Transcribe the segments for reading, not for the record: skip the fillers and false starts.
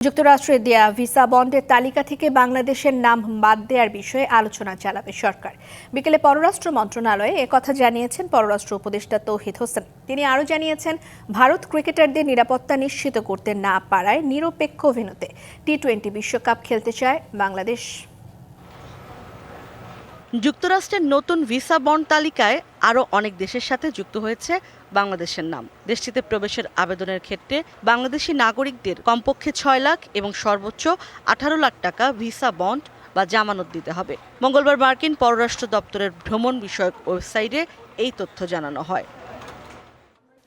যুক্তরাষ্ট্রের দেয়া ভিসা বন্ডের তালিকা থেকে বাংলাদেশের নাম বাদ দেওয়ার বিষয়ে আলোচনা চালাবে সরকার। বিকেলে পররাষ্ট্র মন্ত্রণালয়ে একথা জানিয়েছেন পররাষ্ট্র উপদেষ্টা তৌহিদ হোসেন। তিনি আরও জানিয়েছেন, ভারত ক্রিকেটারদের নিরাপত্তা নিশ্চিত করতে না পারায় নিরপেক্ষ ভেন্যুতে টি-20 বিশ্বকাপ খেলতে চায় বাংলাদেশ। যুক্তরাষ্ট্রের নতুন ভিসা বন্ড তালিকায় আরও অনেক দেশের সাথে যুক্ত হয়েছে বাংলাদেশের নাম। দেশটিতে প্রবেশের আবেদনের ক্ষেত্রে বাংলাদেশি নাগরিকদের কমপক্ষে 6 লাখ এবং সর্বোচ্চ 18 লাখ টাকা ভিসা বন্ড বা জামানত দিতে হবে। মঙ্গলবার মার্কিন পররাষ্ট্র দপ্তরের ভ্রমণ বিষয়ক ওয়েবসাইটে এই তথ্য জানানো হয়।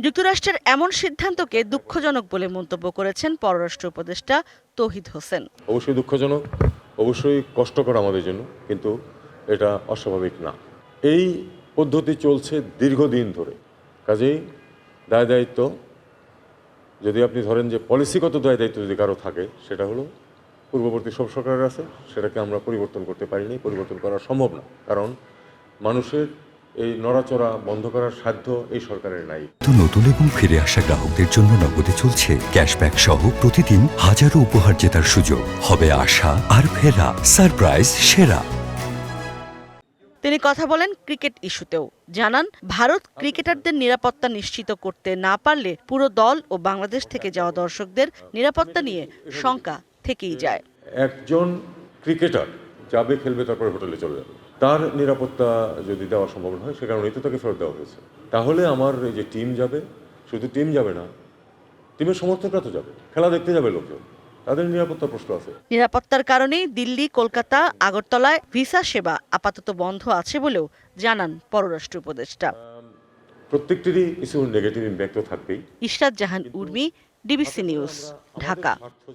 যুক্তরাষ্ট্রের এমন সিদ্ধান্তকে দুঃখজনক বলে মন্তব্য করেছেন পররাষ্ট্র উপদেষ্টা তৌহিদ হোসেন। অবশ্যই দুঃখজনক, অবশ্যই কষ্টকর আমাদের জন্য, কিন্তু এটা অস্বাভাবিক না। এই পদ্ধতি চলছে দীর্ঘদিন ধরে। কাজেই দায় দায়িত্ব, যদি আপনি ধরেন যে পলিসিগত দায় দায়িত্ব যদি কারো থাকে, সেটা হলো পূর্ববর্তী সব সরকারের আছে, সেটাকে আমরা পরিবর্তন করতে পারিনি, পরিবর্তন করা সম্ভব না। কারণ মানুষের এই নড়াচড়া বন্ধ করার সাধ্য এই সরকারের নাই। নতুন এবং ফিরে আসা গ্রাহকদের জন্য নগদে চলছে ক্যাশব্যাক সহ প্রতিদিন হাজারো উপহার জেতার সুযোগ। হবে আশা আর ফেরা, সারপ্রাইজ সেরা। তিনি কথা বলেন ক্রিকেট ইস্যুতেও। জানান, ভারত ক্রিকেটারদের নিরাপত্তা নিশ্চিত করতে না পারলে পুরো দল ও বাংলাদেশ থেকে যাওয়া দর্শকদের নিরাপত্তা নিয়ে শঙ্কা থেকেই যায়। একজন ক্রিকেটার যাবে, খেলবে, তারপরে হোটেলে চলে যাবে, তার নিরাপত্তা যদি দেওয়া সম্ভব না হয়, সে কারণেই তো তাকে ফেরত দেওয়া হয়েছে। তাহলে আমার এই যে টিম যাবে, শুধু টিম যাবে না, টিমের সমর্থকরা তো যাবে, খেলা দেখতে যাবে লোকজন, তাদের নিরাপত্তার প্রশ্ন আছে। নিরাপত্তার কারণেই দিল্লি, কলকাতা, আগরতলায় ভিসা সেবা আপাতত বন্ধ আছে বলেও জানান পররাষ্ট্র উপদেষ্টা। প্রত্যেকটিরই কিছু নেগেটিভ ইম্প্যাক্ট থাকবেই। ইশরাত জাহান উর্মি, ডিবিসি নিউজ, ঢাকা।